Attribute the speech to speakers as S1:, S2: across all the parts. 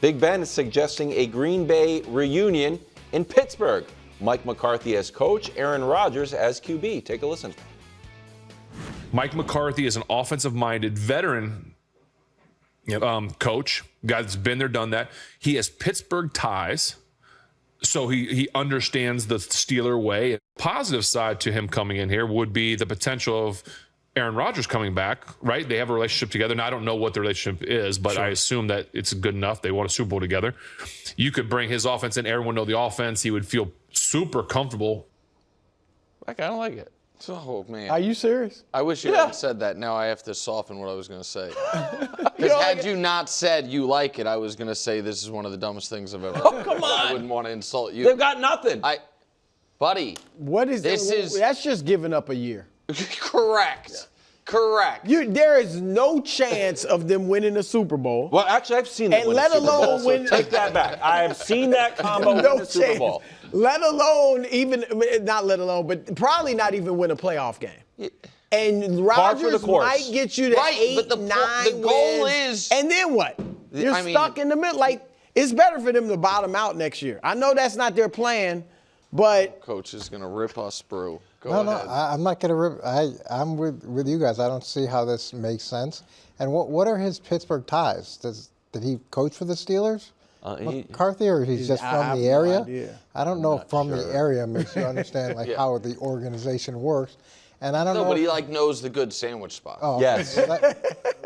S1: Big Ben is suggesting a Green Bay reunion in Pittsburgh. Mike McCarthy as coach, Aaron Rodgers as QB. Take a listen.
S2: Mike McCarthy is an offensive-minded veteran coach, guy that's been there, done that. He has Pittsburgh ties, so he understands the Steeler way. Positive side to him coming in here would be the potential of Aaron Rodgers coming back, right? They have a relationship together. Now, I don't know what the relationship is, but I assume that it's good enough. They won a Super Bowl together. You could bring his offense in. Everyone know the offense. He would feel super comfortable.
S1: I kind of like it.
S3: Oh, man.
S4: Are you serious?
S3: I wish you hadn't said that. Now I have to soften what I was going to say. Because had you not said you like it, I was going to say this is one of the dumbest things I've ever heard.
S1: Oh, come on.
S3: I wouldn't want to insult you.
S1: They've got nothing.
S3: Buddy.
S4: What is
S3: this?
S4: That's just giving up a year.
S3: Correct. Correct.
S4: There is no chance of them winning the Super Bowl.
S1: Well, actually, I've seen them
S4: And
S1: win
S4: let
S1: the Super
S4: alone
S1: Bowl, so
S4: win-
S1: take that back. I have seen that combo
S4: No
S1: win the Super
S4: chance.
S1: Bowl.
S4: Let alone but probably not even win a playoff game. And Rodgers might get you to 8,
S3: but
S4: 9
S3: the goal
S4: wins.
S3: is.
S4: And then what? You're stuck in the middle. Like, it's better for them to bottom out next year. I know that's not their plan, but.
S3: Coach is going to rip us through. Go
S5: ahead.
S3: No,
S5: I'm not going to rip. I'm with you guys. I don't see how this makes sense. And what are his Pittsburgh ties? Did he coach for the Steelers? McCarthy, or he's just from the area?
S4: No,
S5: I don't know if from the area makes you understand how the organization works. And I don't know.
S3: No, but he knows the good sandwich spot.
S5: Oh,
S1: yes.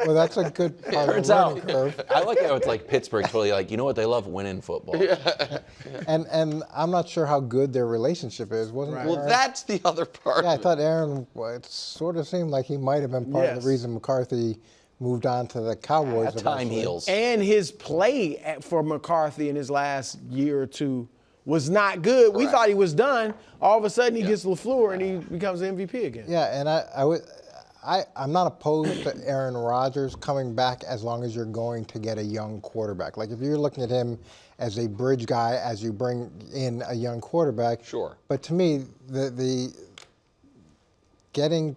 S5: Well, that's a good part of the learning curve.
S1: I like how it's like Pittsburgh totally you know what, they love winning football.
S3: Yeah.
S5: And I'm not sure how good their relationship is. Wasn't
S3: Well,
S5: Aaron?
S3: that's the other part.
S5: Yeah, I
S3: of it.
S5: thought Aaron. It sort of seemed like he might have been part of the reason McCarthy moved on to the Cowboys.
S1: Time heals.
S4: And his play for McCarthy in his last year or two was not good.
S3: Correct.
S4: We thought he was done. All of a sudden, he gets LaFleur and he becomes MVP again.
S5: Yeah, and I'm not opposed to Aaron Rodgers coming back as long as you're going to get a young quarterback. Like if you're looking at him as a bridge guy as you bring in a young quarterback.
S3: Sure.
S5: But to me, the getting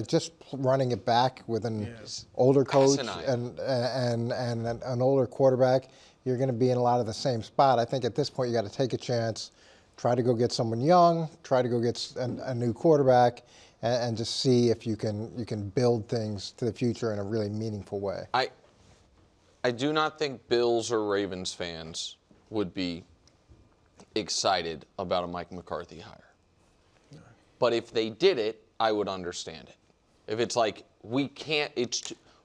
S5: just running it back with an older coach and an older quarterback, you're going to be in a lot of the same spot. I think at this point you got to take a chance, try to go get someone young, try to go get a new quarterback, and just see if you can build things to the future in a really meaningful way.
S3: I do not think Bills or Ravens fans would be excited about a Mike McCarthy hire. But if they did it, I would understand it. If it's like we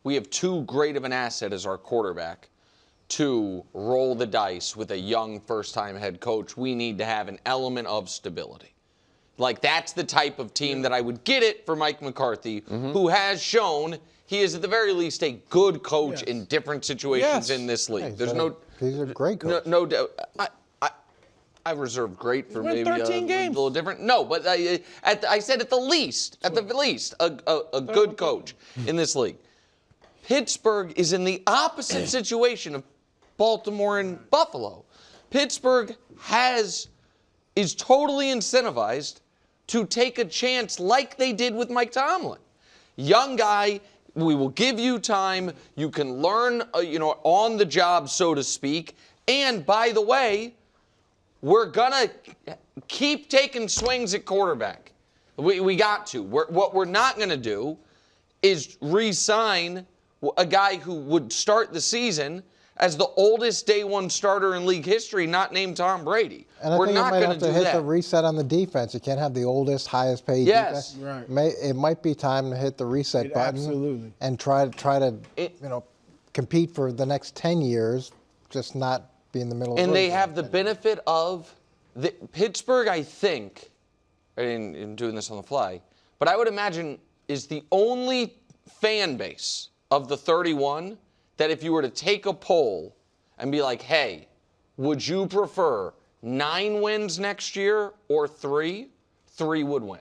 S3: have too great of an asset as our quarterback to roll the dice with a young first-time head coach, we need to have an element of stability. Like, that's the type of team that I would get it for Mike McCarthy, who has shown he is at the very least a good coach in different situations in this league.
S5: Yeah, he's a great coach.
S3: No doubt. I reserve great for maybe
S4: 13
S3: a
S4: games.
S3: little different. No, but I said at the least, a good coach in this league. Pittsburgh is in the opposite situation of Baltimore and Buffalo. Pittsburgh is totally incentivized to take a chance like they did with Mike Tomlin. Young guy, we will give you time. You can learn, on the job, so to speak. And by the way, we're gonna keep taking swings at quarterback. We got to. What we're not gonna do is re-sign a guy who would start the season as the oldest day one starter in league history, not named Tom Brady.
S5: And
S3: We're not going to do
S5: hit
S3: that.
S5: the reset on the defense. You can't have the oldest, highest paid
S3: Yes.
S5: defense. Right. It might be time to hit the reset button.
S4: Absolutely.
S5: And try to compete for the next 10 years, just not be in the middle of
S3: And
S5: the
S3: they
S5: road.
S3: have the benefit of Pittsburgh, I think, in doing this on the fly, but I would imagine is the only fan base of the 31 that if you were to take a poll and be like, hey, would you prefer 9 wins next year or 3? 3 would win.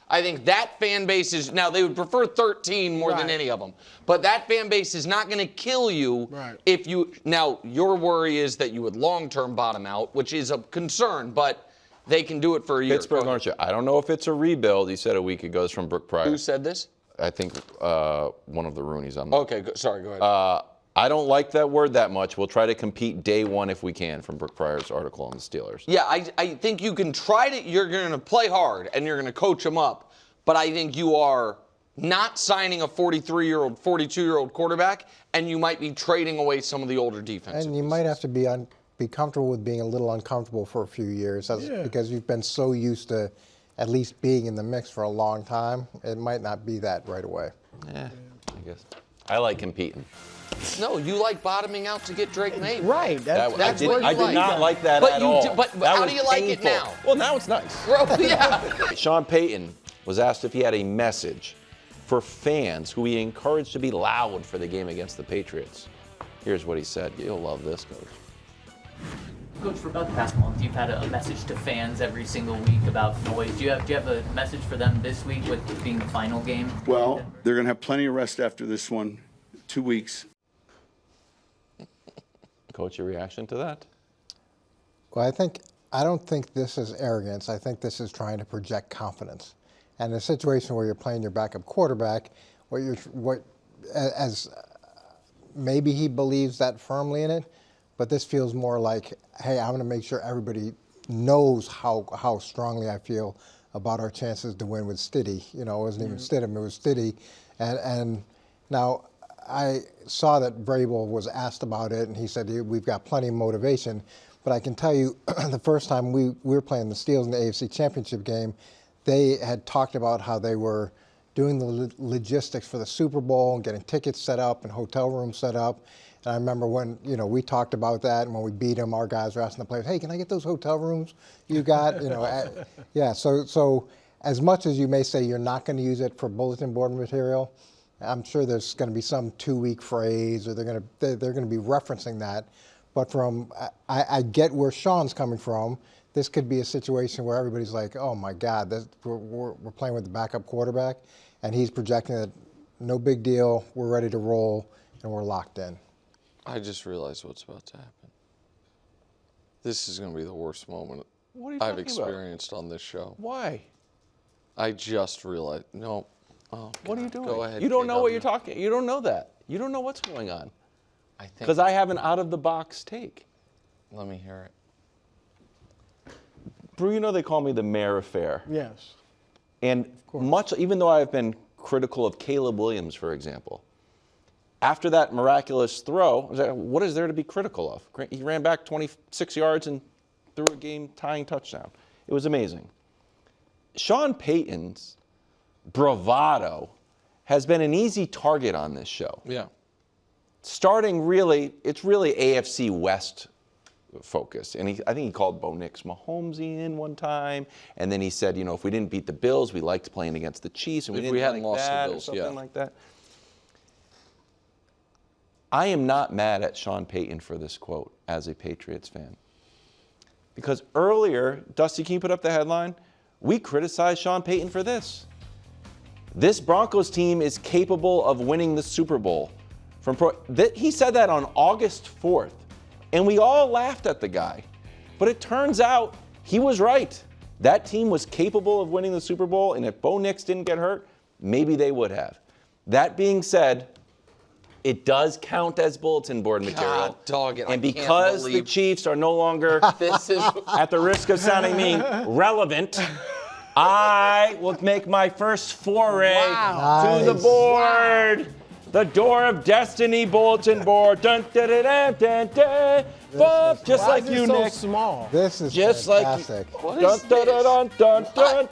S3: I think that fan base is, now they would prefer 13 more than any of them, but that fan base is not going to kill you if you, now your worry is that you would long-term bottom out, which is a concern, but they can do it for a year.
S1: Pittsburgh, aren't you? I don't know if it's a rebuild. He said a week ago. It's from Brooke Pryor.
S3: Who said this?
S1: I think one of the Roonies. I'm not.
S3: Okay, sorry, go ahead.
S1: I don't like that word that much. We'll try to compete day one if we can, from Brooke Pryor's article on the Steelers.
S3: Yeah, I think you can try to. You're going to play hard and you're going to coach them up. But I think you are not signing a 43-year-old, 42-year-old quarterback, and you might be trading away some of the older defenses.
S5: And you might have to be comfortable with being a little uncomfortable for a few years because you've been so used to at least being in the mix for a long time. It might not be that right away.
S1: Yeah, I guess. I like competing.
S3: No, you like bottoming out to get Drake Maye.
S4: Right.
S3: That's what you
S1: I did not like that at all.
S3: But
S1: that
S3: how do you like it now?
S1: Well, now it's nice.
S3: Bro, yeah.
S1: Sean Payton was asked if he had a message for fans who he encouraged to be loud for the game against the Patriots. Here's what he said. You'll love this, Coach.
S6: Coach, for about the past month, you've had a message to fans every single week about noise. Do you have a message for them this week with being the final game?
S7: Well, they're going to have plenty of rest after this one. 2 weeks.
S1: Coach, your reaction to that?
S5: Well, I don't think this is arrogance. I think this is trying to project confidence. And in a situation where you're playing your backup quarterback, maybe he believes that firmly in it, but this feels more like, hey, I'm going to make sure everybody knows how strongly I feel about our chances to win with Stiddy. You know, it wasn't even Stidham, it was Stiddy. And now I saw that Vrabel was asked about it, and he said, we've got plenty of motivation. But I can tell you, the first time we were playing the Steelers in the AFC Championship game, they had talked about how they were doing the logistics for the Super Bowl and getting tickets set up and hotel rooms set up. And I remember when, we talked about that, and when we beat them, our guys were asking the players, hey, can I get those hotel rooms you got? Yeah, so as much as you may say you're not going to use it for bulletin board material, I'm sure there's going to be some 2-week phrase, or they're going to be referencing that. But I get where Sean's coming from. This could be a situation where everybody's like, oh my God, we're playing with the backup quarterback, and he's projecting that no big deal, we're ready to roll, and we're locked in.
S3: I just realized what's about to happen. This is going to be the worst moment I've experienced on this show.
S1: Why?
S3: I just realized. No.
S1: Oh, what are you doing?
S3: Go ahead.
S1: You don't know what you're talking. You don't know that. You don't know what's going on.
S3: I think.
S1: Because I have an out-of-the-box take.
S3: Let me hear it.
S1: Brew, they call me the mayor of fair.
S4: Yes.
S1: And even though I've been critical of Caleb Williams, for example, after that miraculous throw, what is there to be critical of? He ran back 26 yards and threw a game-tying touchdown. It was amazing. Sean Payton's bravado has been an easy target on this show.
S3: Yeah.
S1: It's really AFC West focus. And I think he called Bo Nix Mahomesy in one time. And then he said, if we didn't beat the Bills, we liked playing against the Chiefs. And
S3: if we hadn't lost the Bills,
S1: something like that. I am not mad at Sean Payton for this quote as a Patriots fan. Because earlier, Dusty, can you put up the headline? We criticized Sean Payton for this. This Broncos team is capable of winning the Super Bowl. He said that on August 4th, and we all laughed at the guy. But it turns out he was right. That team was capable of winning the Super Bowl, and if Bo Nix didn't get hurt, maybe they would have. That being said, it does count as bulletin board material.
S3: God, dog it.
S1: And because the Chiefs are no longer, at the risk of sounding mean, relevant, I will make my first foray to the board. The door of destiny bulletin board. Dun, dun, dun, dun, dun, dun. Bob, just like you, Nick.
S5: Small. This is
S1: just
S5: fantastic.
S1: Like you. Dun, dun, dun, dun, dun, dun.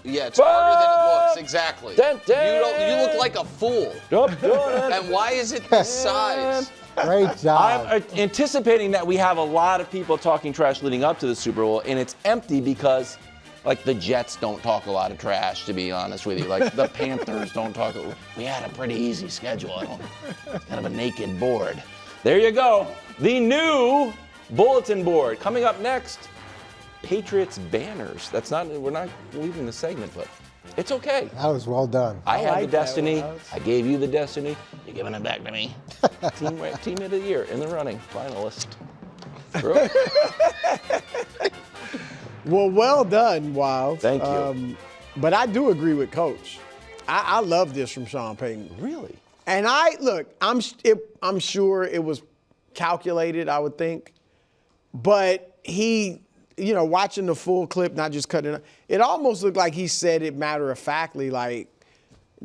S3: Yeah, it's harder than it looks. Exactly.
S1: Dun, dun.
S3: You look like a fool.
S1: Dun, dun.
S3: And why is it this size?
S5: Great job.
S1: I'm anticipating that we have a lot of people talking trash leading up to the Super Bowl, and it's empty because, the Jets don't talk a lot of trash, to be honest with you. The Panthers don't talk. We had a pretty easy schedule. It's kind of a naked board. There you go. The new bulletin board. Coming up next, Patriots banners. We're not leaving the segment, but it's okay.
S5: That was well done.
S1: I had the destiny. I gave you the destiny. You're giving it back to me. Team of the year in the running, finalist.
S4: Well done, Wild.
S1: Thank you.
S4: But I do agree with Coach. I love this from Sean Payton.
S1: Really?
S4: And I'm sure it was calculated, I would think. But he, watching the full clip, not just cutting it almost looked like he said it matter-of-factly, like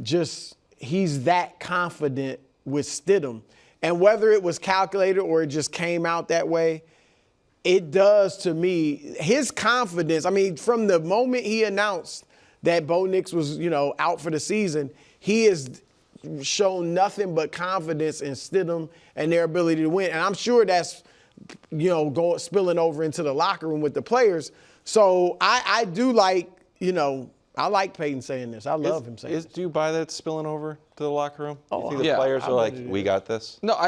S4: just he's that confident with Stidham. And whether it was calculated or it just came out that way, it does to me, his confidence, from the moment he announced that Bo Nix was, out for the season, he has shown nothing but confidence in Stidham and their ability to win. And I'm sure that's, spilling over into the locker room with the players. So I do like, I like Payton saying this. I love him saying this.
S1: Do you buy that spilling over to the locker room?
S4: Oh,
S1: you think the players are like, we got this?
S3: No,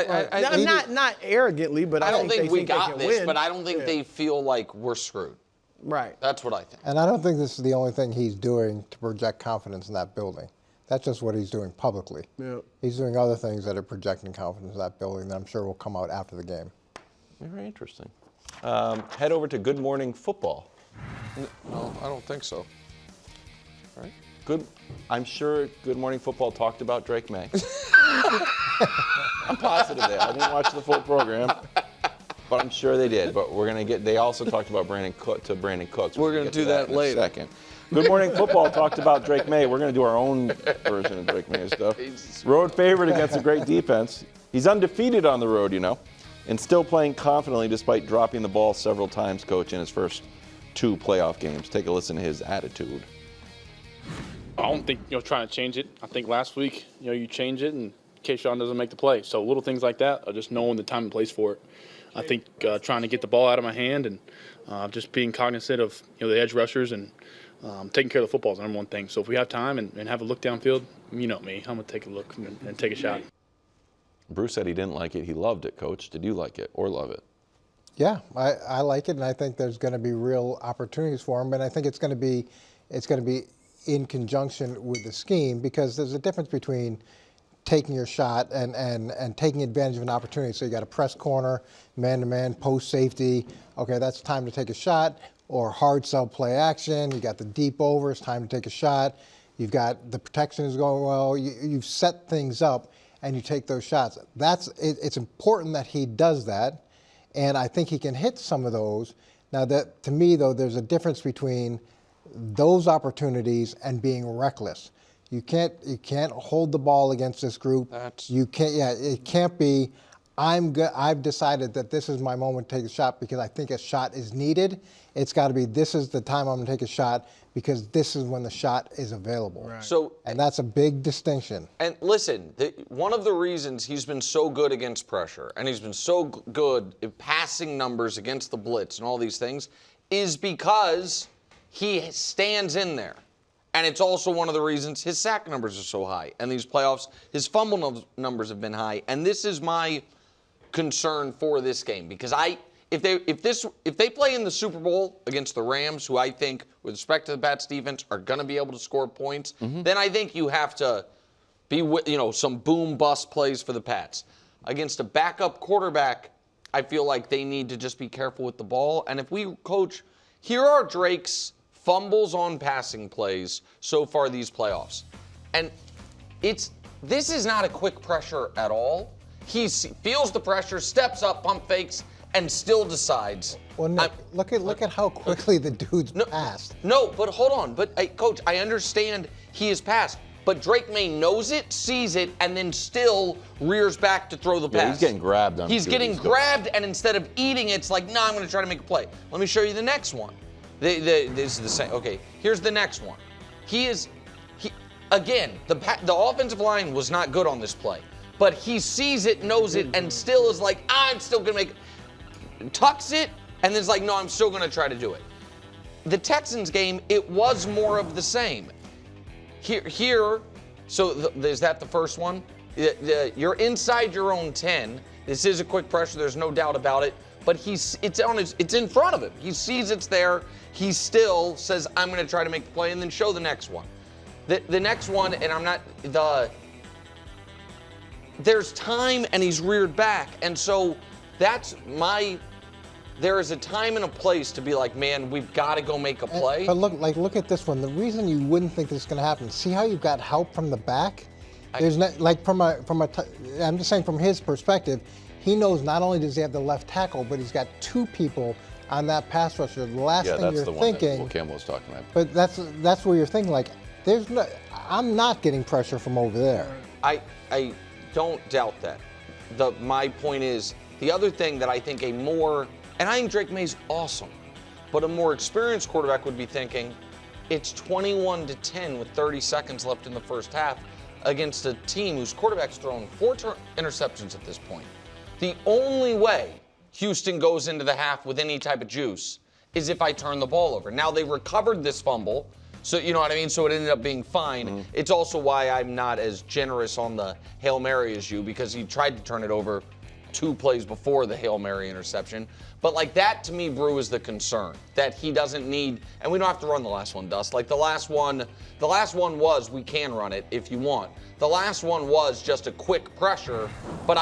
S4: not arrogantly, but
S3: I don't think we got this,
S4: win.
S3: but I don't think they feel like we're screwed.
S4: Right.
S3: That's what I think.
S5: And I don't think this is the only thing he's doing to project confidence in that building. That's just what he's doing publicly.
S4: Yeah.
S5: He's doing other things that are projecting confidence in that building that I'm sure will come out after the game.
S1: Very interesting. Head over to Good Morning Football.
S3: No, I don't think so.
S1: All right. I'm sure Good Morning Football talked about Drake Maye. I'm positive there. I didn't watch the full program, but I'm sure they did. But they also talked about Brandin Cook.
S3: We're going to do that later.
S1: In a second. Good Morning Football talked about Drake Maye. We're going to do our own version of Drake Maye stuff. Road favorite against a great defense. He's undefeated on the road, and still playing confidently despite dropping the ball several times, Coach, in his first 2 playoff games. Take a listen to his attitude.
S8: I don't think trying to change it. I think last week you change it in case Sean doesn't make the play. So little things like that are just knowing the time and place for it. I think trying to get the ball out of my hand and just being cognizant of the edge rushers and taking care of the football is the number one thing. So if we have time and have a look downfield, me, I'm gonna take a look and take a shot.
S1: Bruce said he didn't like it. He loved it, Coach. Did you like it or love it?
S5: Yeah, I like it, and I think there's going to be real opportunities for him. And I think it's going to be in conjunction with the scheme, because there's a difference between taking your shot and taking advantage of an opportunity. So you got a press corner, man-to-man, post safety. Okay, that's time to take a shot. Or hard sell play action. You got the deep over. It's time to take a shot. You've got the protection is going well. You've set things up, and you take those shots. It's important that he does that, and I think he can hit some of those. Now, that to me, though, there's a difference between those opportunities and being reckless. You can't hold the ball against this group. It can't be. I've decided that this is my moment to take a shot because I think a shot is needed. It's got to be, this is the time I'm going to take a shot because this is when the shot is available.
S4: Right.
S5: And that's a big distinction.
S3: And listen, one of the reasons he's been so good against pressure and he's been so good at passing numbers against the blitz and all these things is because he stands in there. And it's also one of the reasons his sack numbers are so high. And these playoffs, his fumble numbers have been high. And this is my concern for this game, because if they play in the Super Bowl against the Rams, who I think, with respect to the Pats defense, are going to be able to score points, then I think you have to be, some boom bust plays for the Pats. Against a backup quarterback, I feel like they need to just be careful with the ball. And if we coach, here are Drake's fumbles on passing plays so far these playoffs, and this is not a quick pressure at all. He feels the pressure, steps up, pump fakes, and still decides.
S5: Well, Nick, look at how quickly the dude's passed.
S3: No, but hold on. But, Coach, I understand he is passed. But Drake Maye knows it, sees it, and then still rears back to throw the pass.
S1: Yeah, he's getting grabbed.
S3: He's getting grabbed, and instead of eating it, it's like, I'm going to try to make a play. Let me show you the next one. This is the same. Okay, here's the next one. Again, the offensive line was not good on this play. But he sees it, knows it, and still is like, I'm still going to make it. Tucks it, and then is like, no, I'm still going to try to do it. The Texans game, it was more of the same. Is that the first one? You're inside your own 10. This is a quick pressure. There's no doubt about it. But it's in front of him. He sees it's there. He still says, I'm going to try to make the play, and then show the next one. The next one, and there's time, and he's reared back. And so there is a time and a place to be like, man, we've got to go make a play.
S5: But look at this one. The reason you wouldn't think this is going to happen, see how you've got help from the back? There's not, like I'm just saying from his perspective, he knows not only does he have the left tackle, but he's got two people on that pass rusher. The last thing
S1: that's
S5: you're
S1: the one
S5: thinking.
S1: that Will Campbell was talking about.
S5: But that's where you're thinking like, I'm not getting pressure from over there.
S3: I don't doubt that. My point is, the other thing that I think and I think Drake Maye's awesome, but a more experienced quarterback would be thinking, it's 21-10 with 30 seconds left in the first half against a team whose quarterback's thrown 4 interceptions at this point. The only way Houston goes into the half with any type of juice is if I turn the ball over. Now, they recovered this fumble, so you know what I mean? So it ended up being fine. Mm-hmm. It's also why I'm not as generous on the Hail Mary as you, because he tried to turn it over 2 plays before the Hail Mary interception. But like that, to me, Brew, is the concern, that he doesn't need, and we don't have to run the last one, Dust. Like the last one was, we can run it if you want. The last one was just a quick pressure, but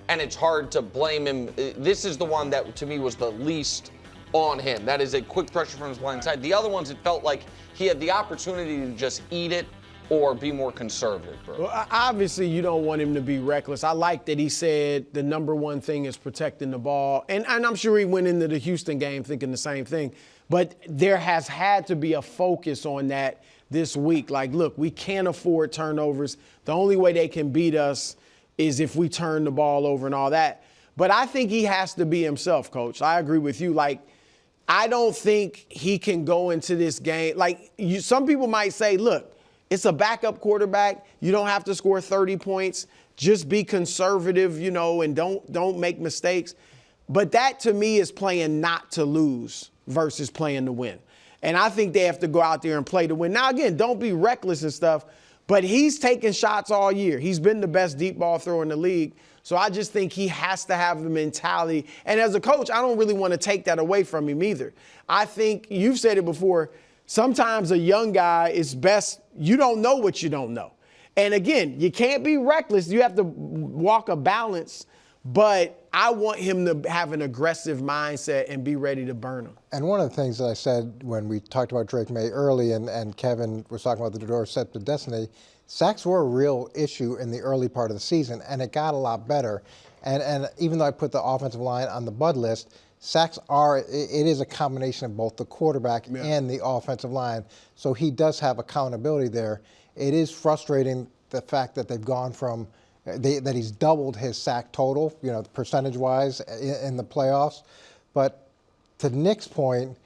S3: and it's hard to blame him. This is the one that, to me, was the least on him. That is a quick pressure from his blind side. The other ones, it felt like he had the opportunity to just eat it or be more conservative, bro.
S4: Well, obviously, you don't want him to be reckless. I like that he said the number one thing is protecting the ball. And I'm sure he went into the Houston game thinking the same thing. But there has had to be a focus on that this week. Like, look, we can't afford turnovers. The only way they can beat us is if we turn the ball over and all that. But I think he has to be himself, Coach. I agree with you. Like, I don't think he can go into this game. Like, some people might say, look, it's a backup quarterback. You don't have to score 30 points. Just be conservative, and don't make mistakes. But that, to me, is playing not to lose versus playing to win. And I think they have to go out there and play to win. Now, again, don't be reckless and stuff, but he's taken shots all year. He's been the best deep ball thrower in the league. So I just think he has to have the mentality. And as a coach, I don't really want to take that away from him either. I think you've said it before. Sometimes a young guy is best, you don't know what you don't know. And again, you can't be reckless. You have to walk a balance. But I want him to have an aggressive mindset and be ready to burn him.
S5: And one of the things that I said when we talked about Drake Maye early and Kevin was talking about the doorstep to destiny, sacks were a real issue in the early part of the season, and it got a lot better. And even though I put the offensive line on the bud list, sacks it is a combination of both the quarterback and the offensive line. So he does have accountability there. It is frustrating the fact that they've gone from, that he's doubled his sack total, percentage-wise in the playoffs. But to Nick's point,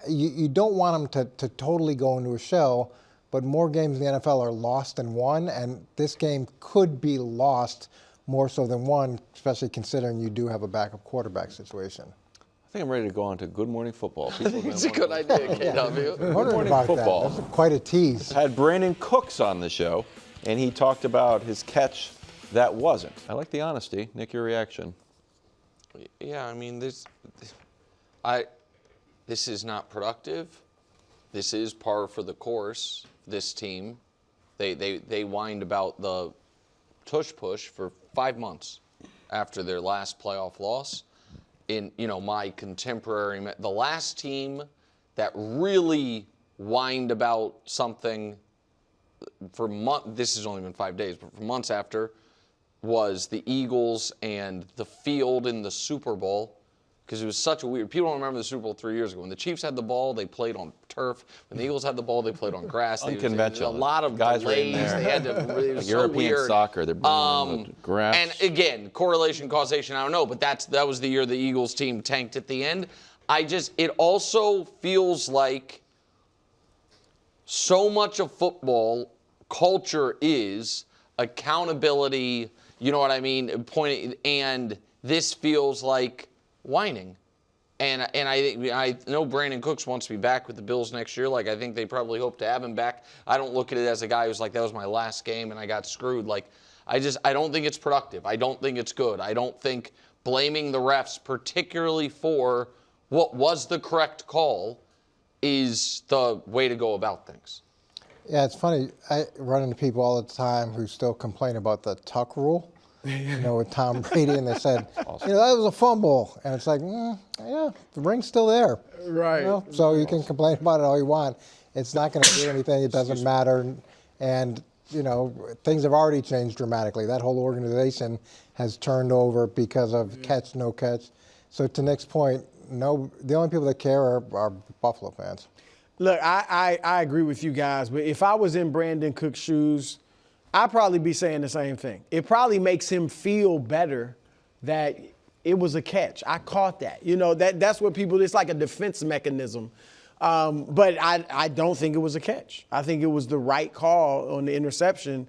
S5: you don't want him to totally go into a shell, but more games in the NFL are lost than won, and this game could be lost more so than won, especially considering you do have a backup quarterback situation.
S1: I think I'm ready to go on to Good Morning Football.
S3: It's a good idea, KW.
S5: Good morning
S1: Football.
S5: That's quite a tease.
S1: Had Brandin Cooks on the show, and he talked about his catch that wasn't. I like the honesty. Nick, your reaction?
S3: Yeah, I mean, this is not productive. This is par for the course. This team, they whined about the tush push for 5 months after their last playoff loss. In my contemporary, the last team that really whined about something for months. This has only been 5 days, but for months after, was the Eagles and the field in the Super Bowl, because it was such a weird. People don't remember the Super Bowl 3 years ago. When the Chiefs had the ball, they played on turf. When the Eagles had the ball, they played on grass.
S1: Unconventional.
S3: A lot of
S1: guys
S3: delays.
S1: Were in there.
S3: They had to. It was
S1: European
S3: so weird.
S1: Soccer. They're bringing the grass.
S3: And again, correlation, causation, I don't know, but that was the year the Eagles team tanked at the end. It also feels like so much of football culture is accountability. You know what I mean? And this feels like whining. And I know Brandin Cooks wants to be back with the Bills next year. Like, I think they probably hope to have him back. I don't look at it as a guy who's like, that was my last game and I got screwed. Like, I don't think it's productive. I don't think it's good. I don't think blaming the refs, particularly for what was the correct call, is the way to go about things.
S5: Yeah, it's funny. I run into people all the time who still complain about the tuck rule, with Tom Brady, and they said, that was a fumble. And it's like, yeah, the ring's still there.
S4: Right.
S5: So you can complain about it all you want. It's not going to do anything. It doesn't matter. And things have already changed dramatically. That whole organization has turned over because of catch, no catch. So to Nick's point, the only people that care are Buffalo fans.
S4: Look, I agree with you guys, but if I was in Brandin Cook's shoes, I'd probably be saying the same thing. It probably makes him feel better that it was a catch. I caught that. That's what people, it's like a defense mechanism. But I don't think it was a catch. I think it was the right call on the interception.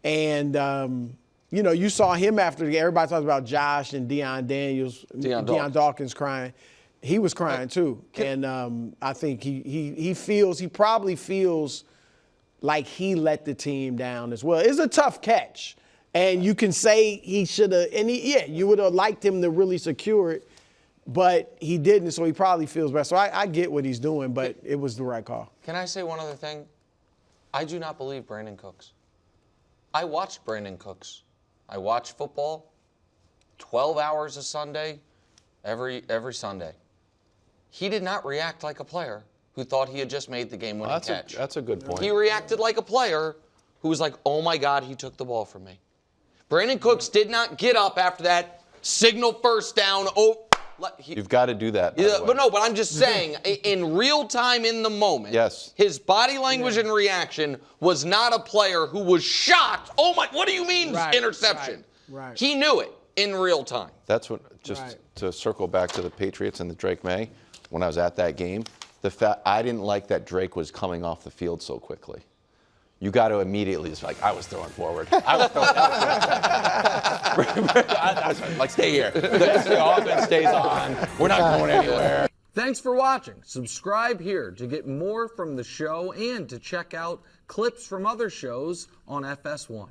S4: And, you saw him after everybody talks about Josh and Deion Dawkins crying. He was crying too. And I think he probably feels like he let the team down as well. It's a tough catch. And you can say he should have, you would have liked him to really secure it, but he didn't, so he probably feels bad. So I get what he's doing, but it was the right call.
S3: Can I say one other thing? I do not believe Brandin Cooks. I watched Brandin Cooks. I watch football 12 hours a Sunday, every Sunday. He did not react like a player who thought he had just made the game-winning catch.
S1: That's a good point.
S3: He reacted like a player who was like, oh, my God, he took the ball from me. Brandin Cooks did not get up after that, signal first down.
S1: You've got to do that.
S3: But I'm just saying, in real time, in the moment,
S1: yes,
S3: his body language and reaction was not a player who was shocked. Oh, my, what do you mean interception?
S4: Right.
S3: He knew it in real time.
S1: That's what, to circle back to the Patriots and the Drake Maye, when I was at that game, I didn't like that Drake was coming off the field so quickly. You got to immediately just I was throwing forward. I was like, stay here. The offense stays on. We're not going anywhere.
S3: Thanks for watching. Subscribe here to get more from the show and to check out clips from other shows on FS1.